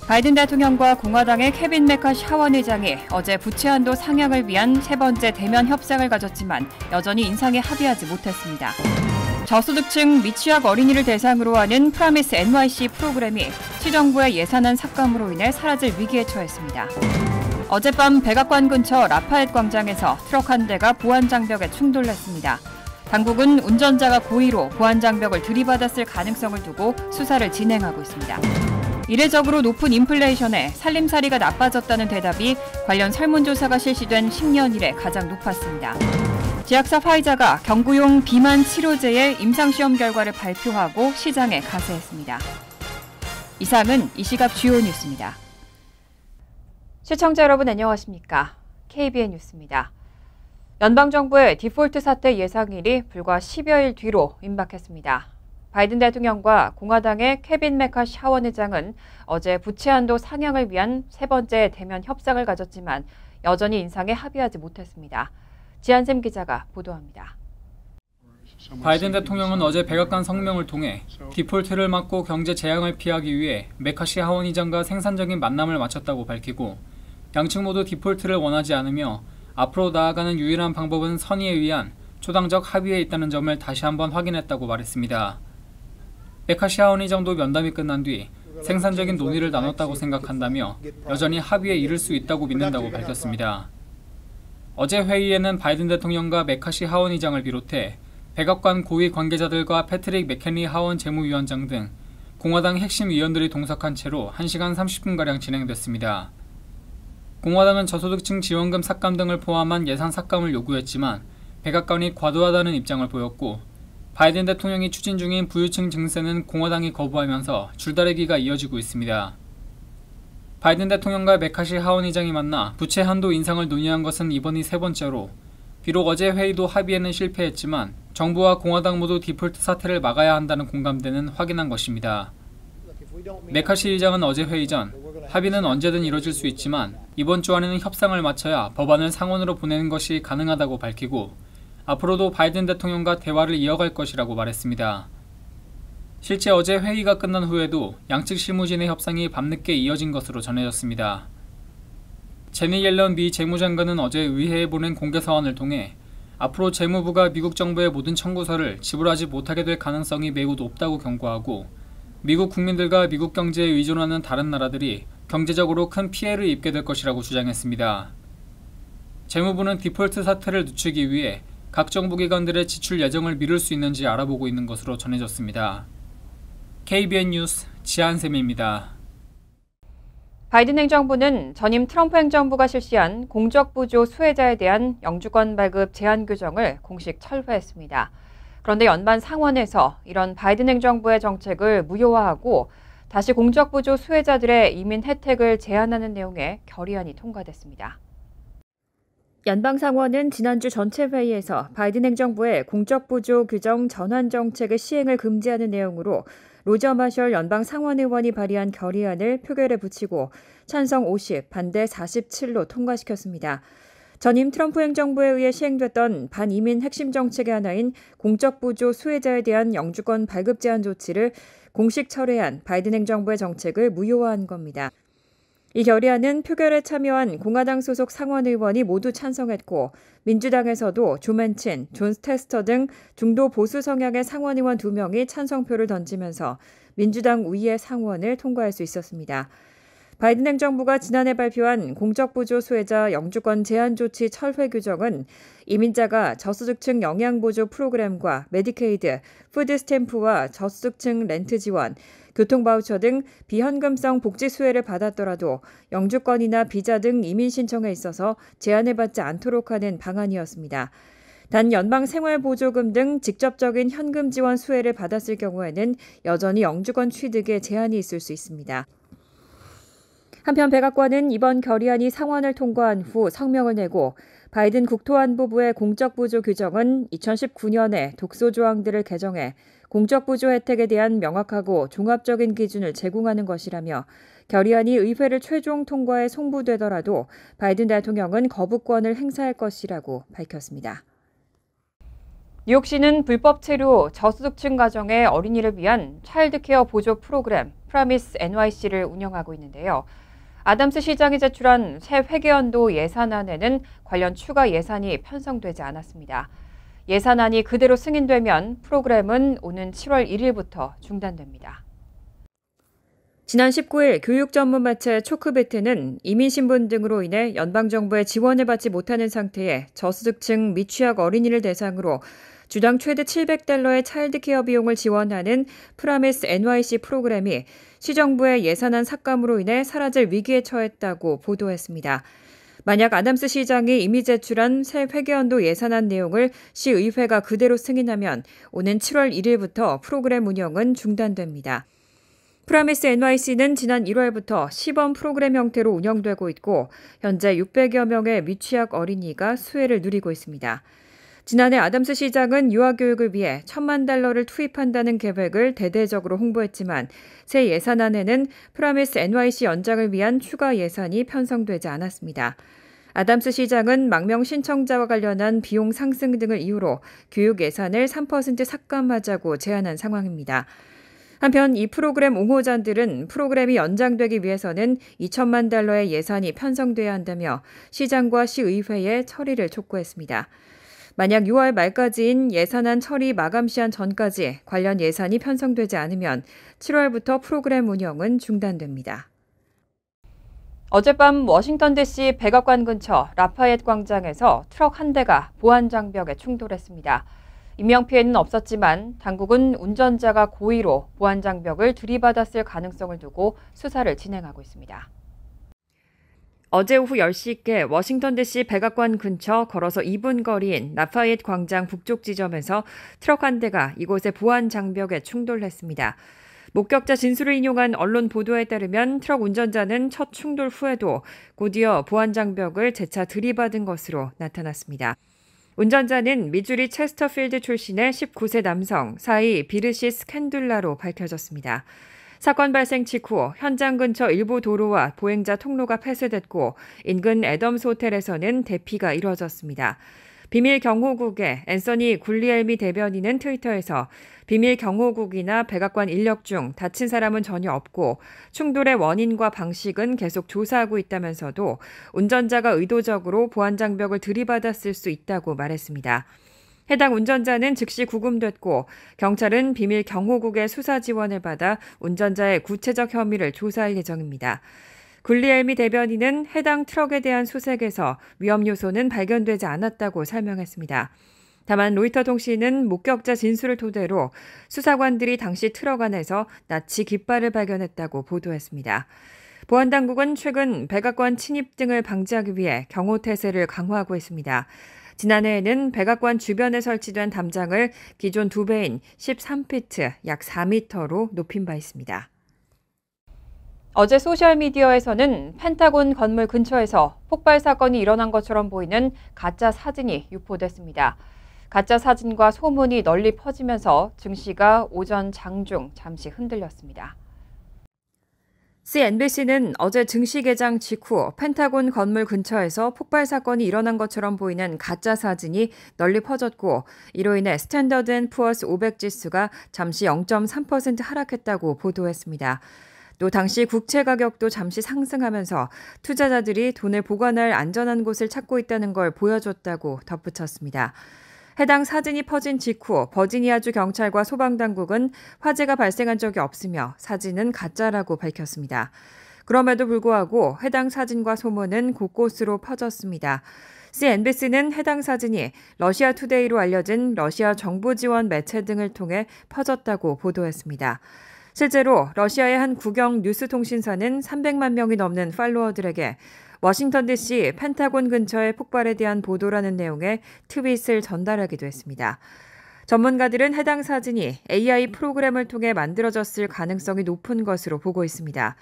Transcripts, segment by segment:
바이든 대통령과 공화당의 케빈 메카시 하원 의장이 어제 부채 한도 상향을 위한 세 번째 대면 협상을 가졌지만 여전히 인상에 합의하지 못했습니다. 저소득층 미취학 어린이를 대상으로 하는 프라미스 NYC 프로그램이 시정부의 예산안 삭감으로 인해 사라질 위기에 처했습니다. 어젯밤 백악관 근처 라파엣 광장에서 트럭 한 대가 보안장벽에 충돌했습니다. 당국은 운전자가 고의로 보안장벽을 들이받았을 가능성을 두고 수사를 진행하고 있습니다. 이례적으로 높은 인플레이션에 살림살이가 나빠졌다는 대답이 관련 설문조사가 실시된 10년 이래 가장 높았습니다. 제약사 화이자가 경구용 비만 치료제의 임상시험 결과를 발표하고 시장에 가세했습니다. 이상은 이 시각 주요 뉴스입니다. 시청자 여러분 안녕하십니까? KBN 뉴스입니다. 연방정부의 디폴트 사태 예상일이 불과 10여일 뒤로 임박했습니다. 바이든 대통령과 공화당의 케빈 메카시 하원 의장은 어제 부채 한도 상향을 위한 세 번째 대면 협상을 가졌지만 여전히 인상에 합의하지 못했습니다. 지한샘 기자가 보도합니다. 바이든 대통령은 어제 백악관 성명을 통해 디폴트를 막고 경제 재앙을 피하기 위해 메카시 하원 의장과 생산적인 만남을 마쳤다고 밝히고 양측 모두 디폴트를 원하지 않으며 앞으로 나아가는 유일한 방법은 선의에 의한 초당적 합의에 있다는 점을 다시 한번 확인했다고 말했습니다. 메카시 하원 의장도 면담이 끝난 뒤 생산적인 논의를 나눴다고 생각한다며 여전히 합의에 이를 수 있다고 믿는다고 밝혔습니다. 어제 회의에는 바이든 대통령과 메카시 하원 의장을 비롯해 백악관 고위 관계자들과 패트릭 맥켄리 하원 재무위원장 등 공화당 핵심 위원들이 동석한 채로 1시간 30분가량 진행됐습니다. 공화당은 저소득층 지원금 삭감 등을 포함한 예산 삭감을 요구했지만 백악관이 과도하다는 입장을 보였고 바이든 대통령이 추진 중인 부유층 증세는 공화당이 거부하면서 줄다리기가 이어지고 있습니다. 바이든 대통령과 메카시 하원 의장이 만나 부채 한도 인상을 논의한 것은 이번이 세 번째로 비록 어제 회의도 합의에는 실패했지만 정부와 공화당 모두 디폴트 사태를 막아야 한다는 공감대는 확인한 것입니다. 메카시 의장은 어제 회의 전 합의는 언제든 이뤄질 수 있지만 이번 주 안에는 협상을 마쳐야 법안을 상원으로 보내는 것이 가능하다고 밝히고 앞으로도 바이든 대통령과 대화를 이어갈 것이라고 말했습니다. 실제 어제 회의가 끝난 후에도 양측 실무진의 협상이 밤늦게 이어진 것으로 전해졌습니다. 제니 옐런 미 재무장관은 어제 의회에 보낸 공개서한을 통해 앞으로 재무부가 미국 정부의 모든 청구서를 지불하지 못하게 될 가능성이 매우 높다고 경고하고 미국 국민들과 미국 경제에 의존하는 다른 나라들이 경제적으로 큰 피해를 입게 될 것이라고 주장했습니다. 재무부는 디폴트 사태를 늦추기 위해 각 정부기관들의 지출 예정을 미룰 수 있는지 알아보고 있는 것으로 전해졌습니다. KBN 뉴스 지한샘입니다. 바이든 행정부는 전임 트럼프 행정부가 실시한 공적부조 수혜자에 대한 영주권 발급 제한 규정을 공식 철회했습니다. 그런데 연방 상원에서 이런 바이든 행정부의 정책을 무효화하고 다시 공적부조 수혜자들의 이민 혜택을 제한하는 내용의 결의안이 통과됐습니다. 연방 상원은 지난주 전체 회의에서 바이든 행정부의 공적부조 규정 전환 정책의 시행을 금지하는 내용으로 로저 마셜 연방 상원 의원이 발의한 결의안을 표결에 붙이고 찬성 50, 반대 47로 통과시켰습니다. 전임 트럼프 행정부에 의해 시행됐던 반이민 핵심 정책의 하나인 공적부조 수혜자에 대한 영주권 발급 제한 조치를 공식 철회한 바이든 행정부의 정책을 무효화한 겁니다. 이 결의안은 표결에 참여한 공화당 소속 상원 의원이 모두 찬성했고 민주당에서도 조 맨친, 존 테스터 등 중도 보수 성향의 상원 의원 2명이 찬성표를 던지면서 민주당 우위의 상원을 통과할 수 있었습니다. 바이든 행정부가 지난해 발표한 공적부조 수혜자 영주권 제한 조치 철회 규정은 이민자가 저소득층 영양보조 프로그램과 메디케이드, 푸드스탬프와 저소득층 렌트 지원, 교통바우처 등 비현금성 복지 수혜를 받았더라도 영주권이나 비자 등 이민 신청에 있어서 제한을 받지 않도록 하는 방안이었습니다. 단 연방 생활보조금 등 직접적인 현금 지원 수혜를 받았을 경우에는 여전히 영주권 취득에 제한이 있을 수 있습니다. 한편 백악관은 이번 결의안이 상원을 통과한 후 성명을 내고 바이든 국토안보부의 공적부조 규정은 2019년에 독소조항들을 개정해 공적부조 혜택에 대한 명확하고 종합적인 기준을 제공하는 것이라며 결의안이 의회를 최종 통과에 송부되더라도 바이든 대통령은 거부권을 행사할 것이라고 밝혔습니다. 뉴욕시는 불법 체류 저소득층 가정의 어린이를 위한 차일드케어 보조 프로그램 프라미스 NYC를 운영하고 있는데요. 아담스 시장이 제출한 새 회계연도 예산안에는 관련 추가 예산이 편성되지 않았습니다. 예산안이 그대로 승인되면 프로그램은 오는 7월 1일부터 중단됩니다. 지난 19일 교육 전문 매체 초크비트는 이민 신분 등으로 인해 연방정부의 지원을 받지 못하는 상태의 저소득층 미취학 어린이를 대상으로 주당 최대 $700의 차일드케어 비용을 지원하는 프라미스 NYC 프로그램이 시정부의 예산안 삭감으로 인해 사라질 위기에 처했다고 보도했습니다. 만약 아담스 시장이 이미 제출한 새 회계연도 예산안 내용을 시의회가 그대로 승인하면 오는 7월 1일부터 프로그램 운영은 중단됩니다. 프라미스 NYC는 지난 1월부터 시범 프로그램 형태로 운영되고 있고 현재 600여 명의 미취학 어린이가 수혜를 누리고 있습니다. 지난해 아담스 시장은 유아교육을 위해 $10,000,000를 투입한다는 계획을 대대적으로 홍보했지만 새 예산안에는 프라미스 NYC 연장을 위한 추가 예산이 편성되지 않았습니다. 아담스 시장은 망명 신청자와 관련한 비용 상승 등을 이유로 교육 예산을 3% 삭감하자고 제안한 상황입니다. 한편 이 프로그램 옹호자들은 프로그램이 연장되기 위해서는 $20,000,000의 예산이 편성돼야 한다며 시장과 시의회에 처리를 촉구했습니다. 만약 6월 말까지인 예산안 처리 마감 시한 전까지 관련 예산이 편성되지 않으면 7월부터 프로그램 운영은 중단됩니다. 어젯밤 워싱턴 DC 백악관 근처 라파얏 광장에서 트럭 한 대가 보안 장벽에 충돌했습니다. 인명피해는 없었지만 당국은 운전자가 고의로 보안 장벽을 들이받았을 가능성을 두고 수사를 진행하고 있습니다. 어제 오후 10시께 워싱턴 DC 백악관 근처 걸어서 2분 거리인 라파얏 광장 북쪽 지점에서 트럭 한 대가 이곳의 보안 장벽에 충돌했습니다. 목격자 진술을 인용한 언론 보도에 따르면 트럭 운전자는 첫 충돌 후에도 곧이어 보안 장벽을 재차 들이받은 것으로 나타났습니다. 운전자는 미주리 체스터필드 출신의 19세 남성 사이 비르시 스캔둘라로 밝혀졌습니다. 사건 발생 직후 현장 근처 일부 도로와 보행자 통로가 폐쇄됐고 인근 애덤스 호텔에서는 대피가 이뤄졌습니다. 비밀 경호국의 앤서니 굴리엘미 대변인은 트위터에서 비밀 경호국이나 백악관 인력 중 다친 사람은 전혀 없고 충돌의 원인과 방식은 계속 조사하고 있다면서도 운전자가 의도적으로 보안 장벽을 들이받았을 수 있다고 말했습니다. 해당 운전자는 즉시 구금됐고 경찰은 비밀 경호국의 수사 지원을 받아 운전자의 구체적 혐의를 조사할 예정입니다. 굴리엘미 대변인은 해당 트럭에 대한 수색에서 위험 요소는 발견되지 않았다고 설명했습니다. 다만 로이터 통신은 목격자 진술을 토대로 수사관들이 당시 트럭 안에서 나치 깃발을 발견했다고 보도했습니다. 보안당국은 최근 백악관 침입 등을 방지하기 위해 경호 태세를 강화하고 있습니다. 지난해에는 백악관 주변에 설치된 담장을 기존 2배인 13피트, 약 4m로 높인 바 있습니다. 어제 소셜미디어에서는 펜타곤 건물 근처에서 폭발 사건이 일어난 것처럼 보이는 가짜 사진이 유포됐습니다. 가짜 사진과 소문이 널리 퍼지면서 증시가 오전 장중 잠시 흔들렸습니다. CNBC는 어제 증시 개장 직후 펜타곤 건물 근처에서 폭발 사건이 일어난 것처럼 보이는 가짜 사진이 널리 퍼졌고 이로 인해 스탠더드 앤 푸어스 500 지수가 잠시 0.3% 하락했다고 보도했습니다. 또 당시 국채 가격도 잠시 상승하면서 투자자들이 돈을 보관할 안전한 곳을 찾고 있다는 걸 보여줬다고 덧붙였습니다. 해당 사진이 퍼진 직후 버지니아주 경찰과 소방당국은 화재가 발생한 적이 없으며 사진은 가짜라고 밝혔습니다. 그럼에도 불구하고 해당 사진과 소문은 곳곳으로 퍼졌습니다. CNBC는 해당 사진이 러시아 투데이로 알려진 러시아 정부 지원 매체 등을 통해 퍼졌다고 보도했습니다. 실제로 러시아의 한 국영 뉴스 통신사는 300만 명이 넘는 팔로워들에게 워싱턴 DC 펜타곤 근처의 폭발에 대한 보도라는 내용의 트윗을 전달하기도 했습니다. 전문가들은 해당 사진이 AI 프로그램을 통해 만들어졌을 가능성이 높은 것으로 보고 있습니다.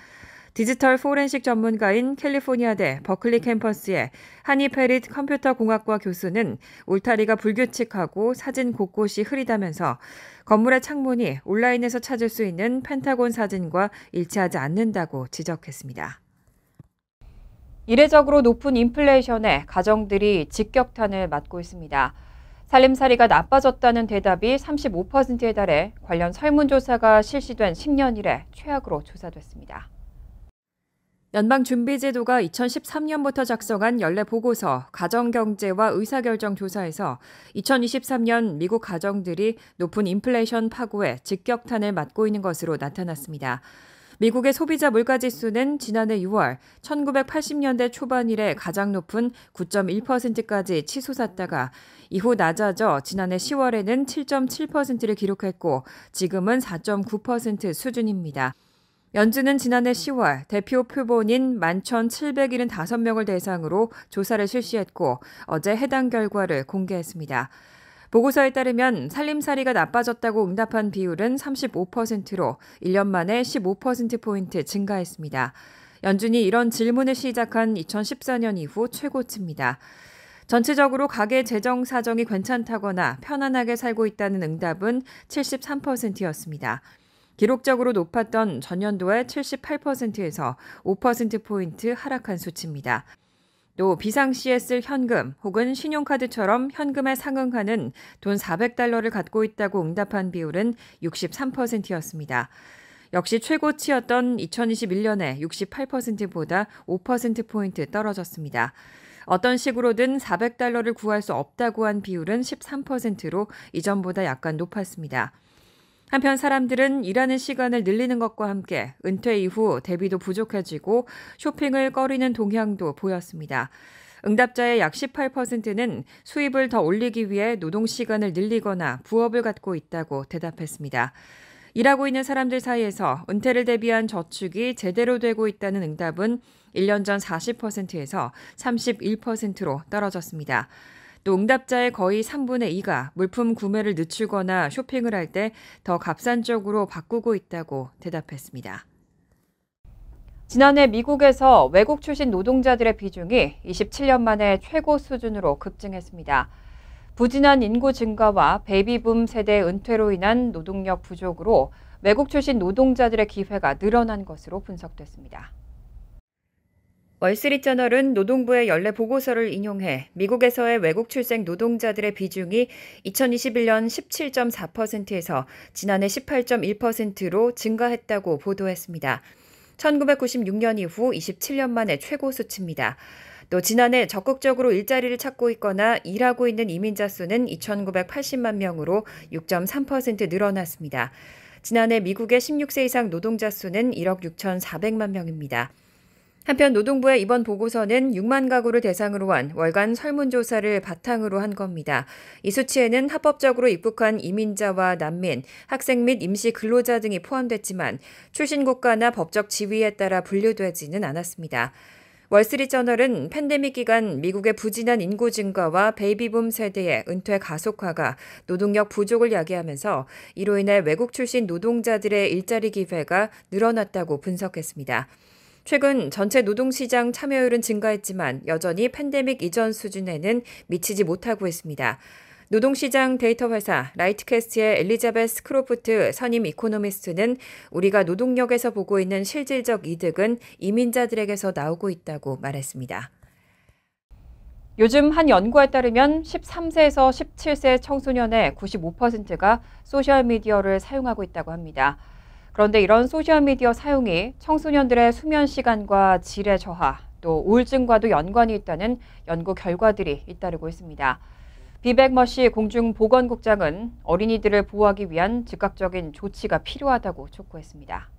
디지털 포렌식 전문가인 캘리포니아대 버클리 캠퍼스의 하니 페릿 컴퓨터공학과 교수는 울타리가 불규칙하고 사진 곳곳이 흐리다면서 건물의 창문이 온라인에서 찾을 수 있는 펜타곤 사진과 일치하지 않는다고 지적했습니다. 이례적으로 높은 인플레이션에 가정들이 직격탄을 맞고 있습니다. 살림살이가 나빠졌다는 대답이 35%에 달해 관련 설문조사가 실시된 10년 이래 최악으로 조사됐습니다. 연방준비제도가 2013년부터 작성한 연례 보고서 가정경제와 의사결정 조사에서 2023년 미국 가정들이 높은 인플레이션 파고에 직격탄을 맞고 있는 것으로 나타났습니다. 미국의 소비자 물가지수는 지난해 6월 1980년대 초반 이래 가장 높은 9.1%까지 치솟았다가 이후 낮아져 지난해 10월에는 7.7%를 기록했고 지금은 4.9% 수준입니다. 연준은 지난해 10월 대표 표본인 11,775명을 대상으로 조사를 실시했고 어제 해당 결과를 공개했습니다. 보고서에 따르면 살림살이가 나빠졌다고 응답한 비율은 35%로 1년 만에 15%포인트 증가했습니다. 연준이 이런 질문을 시작한 2014년 이후 최고치입니다. 전체적으로 가계 재정 사정이 괜찮다거나 편안하게 살고 있다는 응답은 73%였습니다. 기록적으로 높았던 전년도의 78%에서 5%포인트 하락한 수치입니다. 또 비상시에 쓸 현금 혹은 신용카드처럼 현금에 상응하는 돈 400달러를 갖고 있다고 응답한 비율은 63%였습니다. 역시 최고치였던 2021년에 68%보다 5%포인트 떨어졌습니다. 어떤 식으로든 400달러를 구할 수 없다고 한 비율은 13%로 이전보다 약간 높았습니다. 한편 사람들은 일하는 시간을 늘리는 것과 함께 은퇴 이후 대비도 부족해지고 쇼핑을 꺼리는 동향도 보였습니다. 응답자의 약 18%는 수입을 더 올리기 위해 노동시간을 늘리거나 부업을 갖고 있다고 대답했습니다. 일하고 있는 사람들 사이에서 은퇴를 대비한 저축이 제대로 되고 있다는 응답은 1년 전 40%에서 31%로 떨어졌습니다. 또 응답자의 거의 3분의 2가 물품 구매를 늦추거나 쇼핑을 할 때 더 값싼 쪽으로 바꾸고 있다고 대답했습니다. 지난해 미국에서 외국 출신 노동자들의 비중이 27년 만에 최고 수준으로 급증했습니다. 부진한 인구 증가와 베이비붐 세대 은퇴로 인한 노동력 부족으로 외국 출신 노동자들의 기회가 늘어난 것으로 분석됐습니다. 월스트리트저널은 노동부의 연례 보고서를 인용해 미국에서의 외국 출생 노동자들의 비중이 2021년 17.4%에서 지난해 18.1%로 증가했다고 보도했습니다. 1996년 이후 27년 만에 최고 수치입니다. 또 지난해 적극적으로 일자리를 찾고 있거나 일하고 있는 이민자 수는 2,980만 명으로 6.3% 늘어났습니다. 지난해 미국의 16세 이상 노동자 수는 1억 6,400만 명입니다. 한편 노동부의 이번 보고서는 6만 가구를 대상으로 한 월간 설문조사를 바탕으로 한 겁니다. 이 수치에는 합법적으로 입국한 이민자와 난민, 학생 및 임시 근로자 등이 포함됐지만 출신 국가나 법적 지위에 따라 분류되지는 않았습니다. 월스트리트저널은 팬데믹 기간 미국의 부진한 인구 증가와 베이비붐 세대의 은퇴 가속화가 노동력 부족을 야기하면서 이로 인해 외국 출신 노동자들의 일자리 기회가 늘어났다고 분석했습니다. 최근 전체 노동시장 참여율은 증가했지만 여전히 팬데믹 이전 수준에는 미치지 못하고 있습니다. 노동시장 데이터 회사 라이트캐스트의 엘리자베스 크로프트 선임 이코노미스트는 우리가 노동력에서 보고 있는 실질적 이득은 이민자들에게서 나오고 있다고 말했습니다. 요즘 한 연구에 따르면 13세에서 17세 청소년의 95%가 소셜미디어를 사용하고 있다고 합니다. 그런데 이런 소셜미디어 사용이 청소년들의 수면 시간과 질의 저하, 또 우울증과도 연관이 있다는 연구 결과들이 잇따르고 있습니다. 비백 머시 공중보건국장은 어린이들을 보호하기 위한 즉각적인 조치가 필요하다고 촉구했습니다.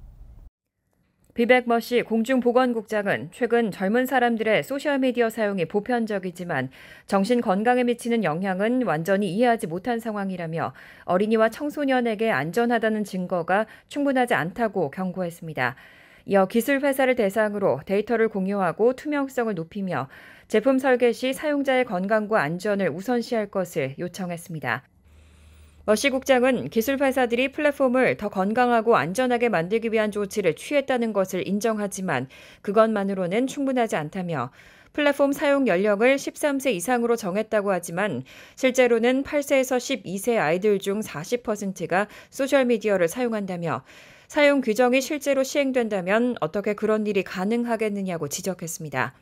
비백 머시 공중보건국장은 최근 젊은 사람들의 소셜미디어 사용이 보편적이지만 정신 건강에 미치는 영향은 완전히 이해하지 못한 상황이라며 어린이와 청소년에게 안전하다는 증거가 충분하지 않다고 경고했습니다. 이어 기술 회사를 대상으로 데이터를 공유하고 투명성을 높이며 제품 설계 시 사용자의 건강과 안전을 우선시할 것을 요청했습니다. 머시 국장은 기술 회사들이 플랫폼을 더 건강하고 안전하게 만들기 위한 조치를 취했다는 것을 인정하지만 그것만으로는 충분하지 않다며 플랫폼 사용 연령을 13세 이상으로 정했다고 하지만 실제로는 8세에서 12세 아이들 중 40%가 소셜미디어를 사용한다며 사용 규정이 실제로 시행된다면 어떻게 그런 일이 가능하겠느냐고 지적했습니다.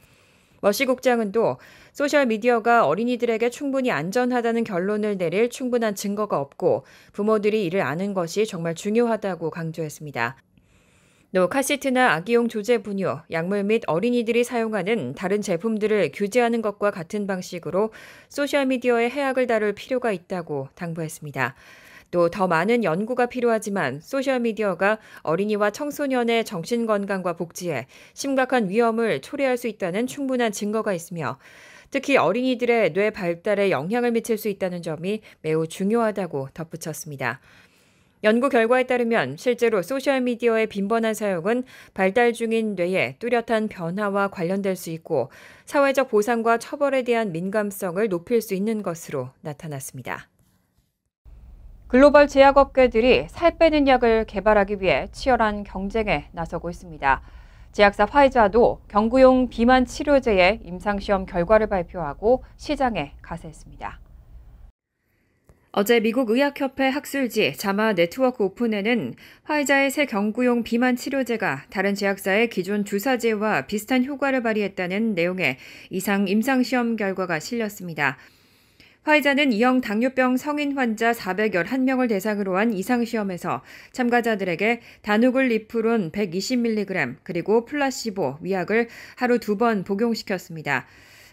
머시 국장은 또 소셜미디어가 어린이들에게 충분히 안전하다는 결론을 내릴 충분한 증거가 없고 부모들이 이를 아는 것이 정말 중요하다고 강조했습니다. 또 카시트나 아기용 조제 분유, 약물 및 어린이들이 사용하는 다른 제품들을 규제하는 것과 같은 방식으로 소셜미디어의 해악을 다룰 필요가 있다고 당부했습니다. 또 더 많은 연구가 필요하지만 소셜미디어가 어린이와 청소년의 정신건강과 복지에 심각한 위험을 초래할 수 있다는 충분한 증거가 있으며 특히 어린이들의 뇌 발달에 영향을 미칠 수 있다는 점이 매우 중요하다고 덧붙였습니다. 연구 결과에 따르면 실제로 소셜미디어의 빈번한 사용은 발달 중인 뇌의 뚜렷한 변화와 관련될 수 있고 사회적 보상과 처벌에 대한 민감성을 높일 수 있는 것으로 나타났습니다. 글로벌 제약업계들이 살 빼는 약을 개발하기 위해 치열한 경쟁에 나서고 있습니다. 제약사 화이자도 경구용 비만 치료제의 임상시험 결과를 발표하고 시장에 가세했습니다. 어제 미국 의학협회 학술지 자마 네트워크 오픈에는 화이자의 새 경구용 비만 치료제가 다른 제약사의 기존 주사제와 비슷한 효과를 발휘했다는 내용의 이상 임상시험 결과가 실렸습니다. 화이자는 2형 당뇨병 성인 환자 411명을 대상으로 한 이상시험에서 참가자들에게 다누글리프론 120mg 그리고 플라시보, 위약을 하루 2번 복용시켰습니다.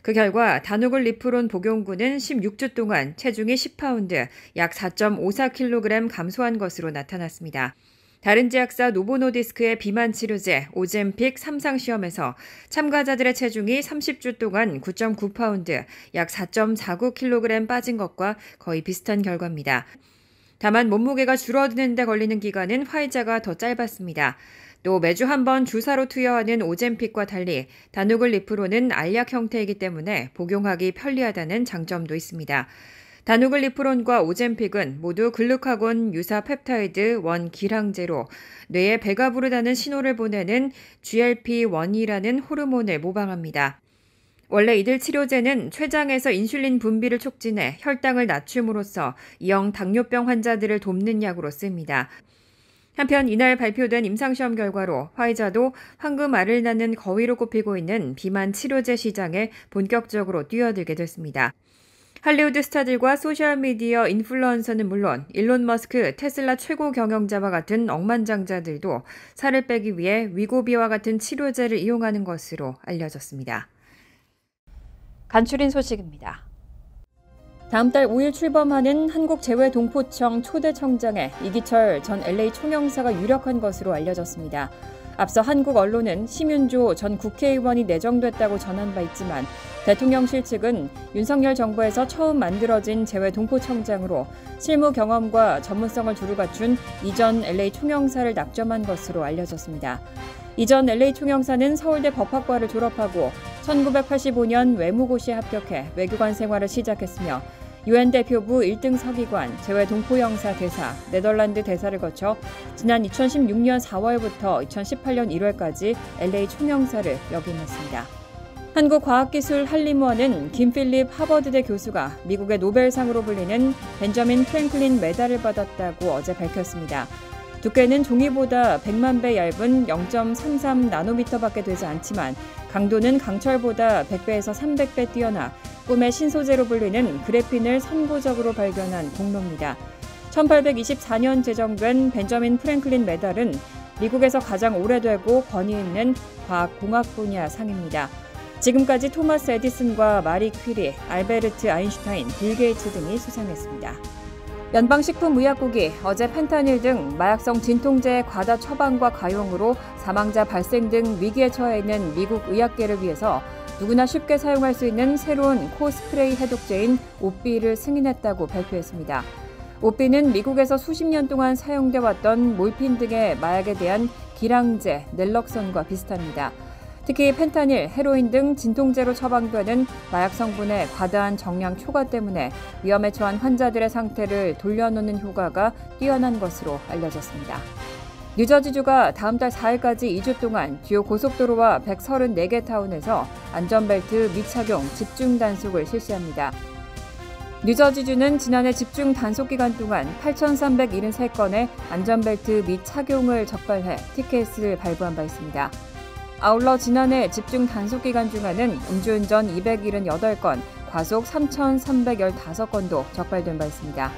그 결과 다누글리프론 복용군은 16주 동안 체중이 10파운드, 약 4.54kg 감소한 것으로 나타났습니다. 다른 제약사 노보노디스크의 비만 치료제 오젬픽 3상 시험에서 참가자들의 체중이 30주 동안 9.9파운드, 약 4.49kg 빠진 것과 거의 비슷한 결과입니다. 다만 몸무게가 줄어드는 데 걸리는 기간은 화이자가 더 짧았습니다. 또 매주 한 번 주사로 투여하는 오젬픽과 달리 다누글리프론은 알약 형태이기 때문에 복용하기 편리하다는 장점도 있습니다. 다누글리프론과 오젬픽은 모두 글루카곤 유사 펩타이드 원 기량제로 뇌에 배가 부르다는 신호를 보내는 GLP-1이라는 호르몬을 모방합니다. 원래 이들 치료제는 췌장에서 인슐린 분비를 촉진해 혈당을 낮춤으로써 2형 당뇨병 환자들을 돕는 약으로 씁니다. 한편 이날 발표된 임상시험 결과로 화이자도 황금알을 낳는 거위로 꼽히고 있는 비만 치료제 시장에 본격적으로 뛰어들게 됐습니다. 할리우드 스타들과 소셜미디어 인플루언서는 물론 일론 머스크 테슬라 최고 경영자와 같은 억만장자들도 살을 빼기 위해 위고비와 같은 치료제를 이용하는 것으로 알려졌습니다. 간추린 소식입니다. 다음 달 5일 출범하는 한국재외동포청 초대청장에 이기철 전 LA 총영사가 유력한 것으로 알려졌습니다. 앞서 한국 언론은 심윤조 전 국회의원이 내정됐다고 전한 바 있지만 대통령실 측은 윤석열 정부에서 처음 만들어진 재외동포청장으로 실무 경험과 전문성을 두루 갖춘 이전 LA 총영사를 낙점한 것으로 알려졌습니다. 이전 LA 총영사는 서울대 법학과를 졸업하고 1985년 외무고시에 합격해 외교관 생활을 시작했으며 UN 대표부 1등 서기관, 재외동포영사 대사, 네덜란드 대사를 거쳐 지난 2016년 4월부터 2018년 1월까지 LA 총영사를 역임했습니다. 한국과학기술한림원은 김필립 하버드대 교수가 미국의 노벨상으로 불리는 벤저민 프랭클린 메달을 받았다고 어제 밝혔습니다. 두께는 종이보다 100만 배 얇은 0.33 나노미터밖에 되지 않지만 강도는 강철보다 100배에서 300배 뛰어나 꿈의 신소재로 불리는 그래핀을 선구적으로 발견한 공로입니다. 1824년 제정된 벤저민 프랭클린 메달은 미국에서 가장 오래되고 권위 있는 과학공학 분야 상입니다. 지금까지 토마스 에디슨과 마리 퀴리, 알베르트 아인슈타인, 빌 게이츠 등이 수상했습니다. 연방식품의약국이 어제 펜타닐 등 마약성 진통제의 과다 처방과 가용으로 사망자 발생 등 위기에 처해 있는 미국 의학계를 위해서 누구나 쉽게 사용할 수 있는 새로운 코스프레이 해독제인 오피를 승인했다고 발표했습니다. 오피는 미국에서 수십 년 동안 사용돼 왔던 몰핀 등의 마약에 대한 기량제, 넬럭선과 비슷합니다. 특히 펜타닐, 헤로인 등 진통제로 처방되는 마약 성분의 과다한 정량 초과 때문에 위험에 처한 환자들의 상태를 돌려놓는 효과가 뛰어난 것으로 알려졌습니다. 뉴저지주가 다음 달 4일까지 2주 동안 주요 고속도로와 134개 타운에서 안전벨트 미착용 집중 단속을 실시합니다. 뉴저지주는 지난해 집중 단속 기간 동안 8,373건의 안전벨트 미착용을 적발해 티켓을 발부한 바 있습니다. 아울러 지난해 집중 단속기간 중에는 음주운전 278건, 과속 3,315건도 적발된 바 있습니다.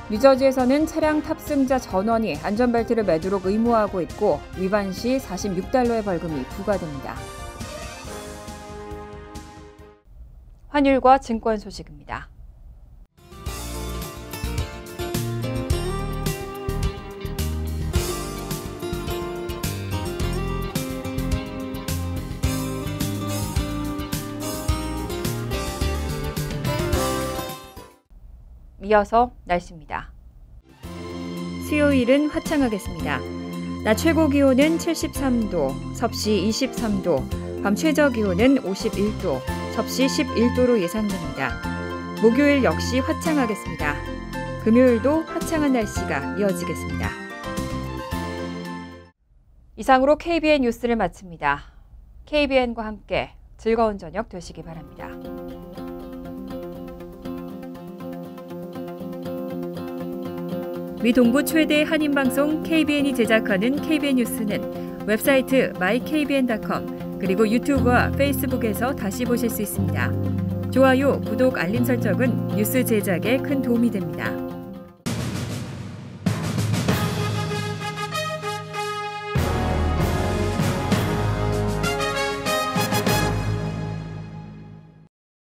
뉴저지에서는 차량 탑승자 전원이 안전벨트를 매도록 의무화하고 있고 위반 시 $46의 벌금이 부과됩니다. 환율과 증권 소식입니다. 이어서 날씨입니다. 수요일은 화창하겠습니다. 낮 최고 기온은 73도, 섭씨 23도, 밤 최저 기온은 51도, 섭씨 11도로 예상됩니다. 목요일 역시 화창하겠습니다. 금요일도 화창한 날씨가 이어지겠습니다. 이상으로 KBN 뉴스를 마칩니다. KBN과 함께 즐거운 저녁 되시기 바랍니다. 미 동부 최대 한인방송 KBN이 제작하는 KBN 뉴스는 웹사이트 mykbn.com 그리고 유튜브와 페이스북에서 다시 보실 수 있습니다. 좋아요, 구독, 알림 설정은 뉴스 제작에 큰 도움이 됩니다.